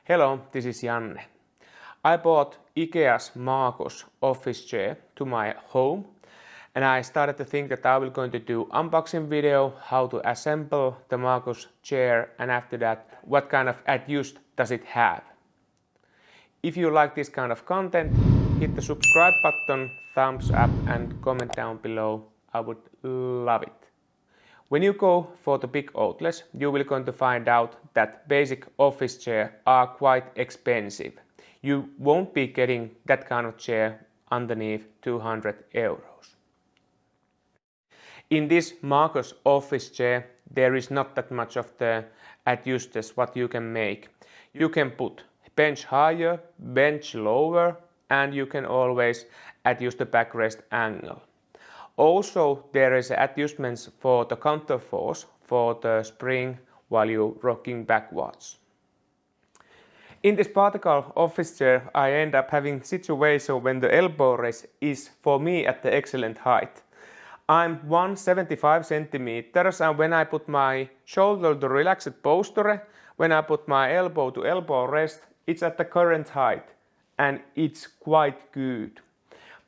Hello, this is Janne. I bought Ikea's Markus office chair to my home and I started to think that I will going to do unboxing video, how to assemble the Markus chair, and after that what kind of adjust does it have. If you like this kind of content, hit the subscribe button, thumbs up and comment down below. I would love it. When you go for the big outlets, you will going to find out that basic office chairs are quite expensive. You won't be getting that kind of chair underneath 200 euros. In this Markus office chair, there is not that much of the adjusters what you can make. You can put bench higher, bench lower, and you can always adjust the backrest angle. Also, there is adjustments for the counterforce for the spring while you're rocking backwards. In this particular office chair, I end up having a situation when the elbow raise is for me at the excellent height. I'm 175 centimeters, and when I put my shoulder to relaxed posture, when I put my elbow to elbow rest, it's at the current height and it's quite good.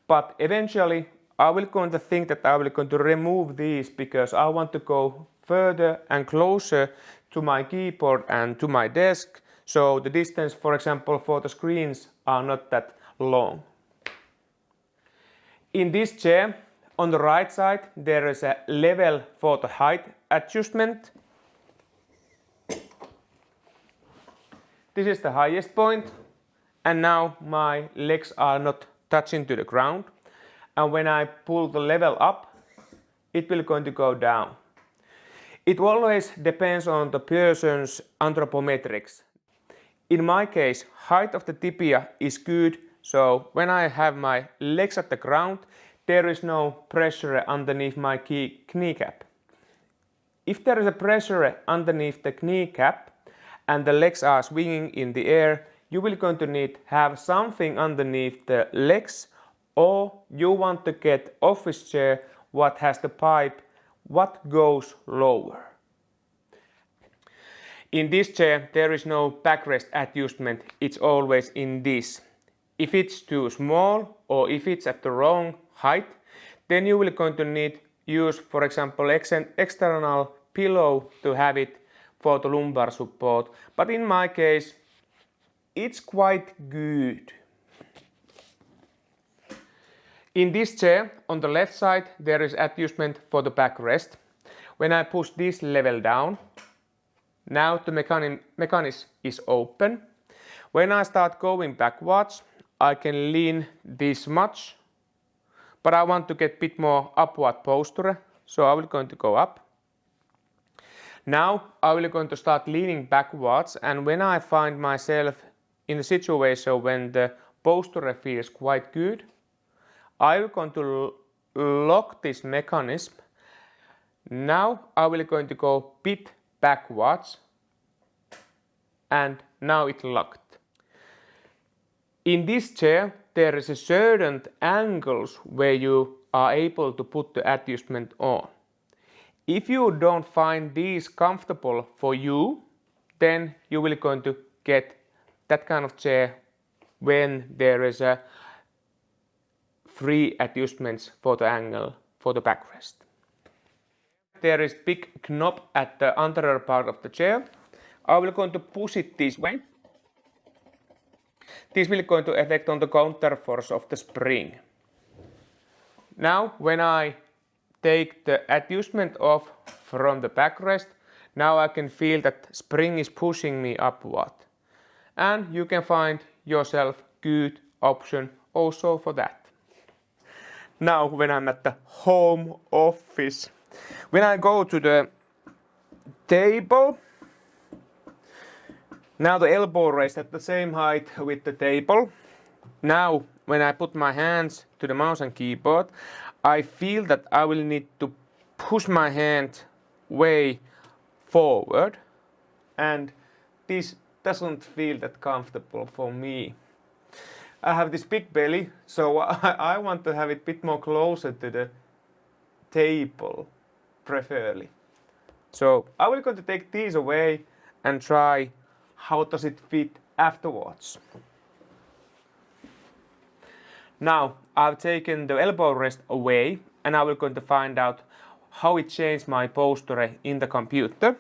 But eventually I will going to think that I will going to remove these because I want to go further and closer to my keyboard and to my desk, so the distance, for example, for the screens are not that long. In this chair, on the right side, there is a level for the height adjustment. This is the highest point, and now my legs are not touching to the ground. And when I pull the level up, it will going to go down. It always depends on the person's anthropometrics. In my case, height of the tibia is good, so when I have my legs at the ground, there is no pressure underneath my kneecap. If there is a pressure underneath the kneecap and the legs are swinging in the air, you will going to need have something underneath the legs, or you want to get office chair what has the pipe what goes lower. In this chair there is no backrest adjustment, it's always in this. If it's too small or if it's at the wrong height, then you will going to need use, for example, external pillow to have it for the lumbar support. But in my case, it's quite good. In this chair, on the left side, there is adjustment for the backrest. When I push this level down, now the mechanism is open. When I start going backwards, I can lean this much, but I want to get a bit more upward posture, so I will going to go up. Now I will going to start leaning backwards, and when I find myself in a situation when the posture feels quite good, I will going to lock this mechanism. Now I will going to go a bit backwards, and now it's locked. In this chair there is a certain angles where you are able to put the adjustment on. If you don't find these comfortable for you, then you will going to get that kind of chair when there is a free adjustments for the angle for the backrest. There is big knob at the anterior part of the chair. I will going to push it this way. This will going to affect on the counterforce of the spring. Now when I take the adjustment off from the backrest, now I can feel that spring is pushing me upward. And you can find yourself good option also for that. Now when I'm at the home office, when I go to the table, now the elbow raise at the same height with the table. Now when I put my hands to the mouse and keyboard, I feel that I will need to push my hand way forward, and this doesn't feel that comfortable for me. I have this big belly, so I want to have it a bit more closer to the table, preferably. So I will going to take these away and try how does it fit afterwards. Now I've taken the elbow rest away and I will going to find out how it changed my posture in the computer.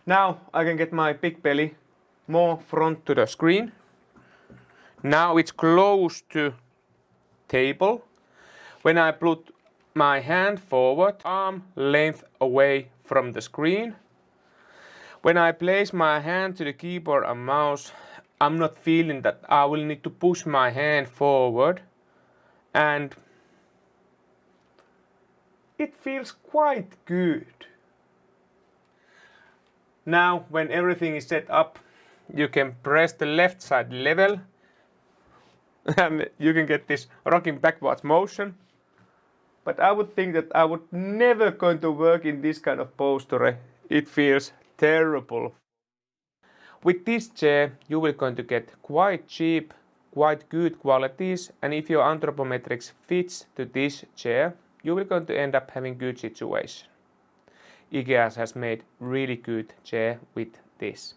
Now I can get my big belly more front to the screen. Now it's close to table. When I put my hand forward, arm length away from the screen. When I place my hand to the keyboard and mouse, I'm not feeling that I will need to push my hand forward, and it feels quite good. Now when everything is set up, you can press the left side level and you can get this rocking backwards motion. But I would think that I would never going to work in this kind of posture. It feels terrible. With this chair you will going to get quite cheap, quite good qualities, and if your anthropometrics fits to this chair, you will going to end up having good situation. Ikea has made really good chair with this.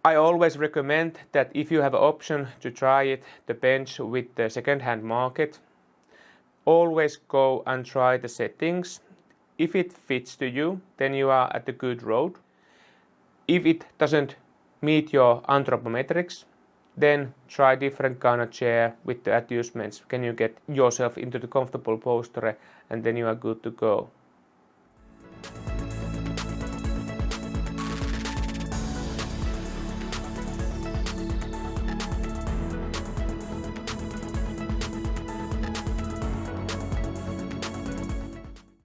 I always recommend that if you have an option to try it, the bench with the second-hand market, always go and try the settings. If it fits to you, then you are at the good road. If it doesn't meet your anthropometrics, then try different kind of chair with the adjustments. Can you get yourself into the comfortable posture, and then you are good to go.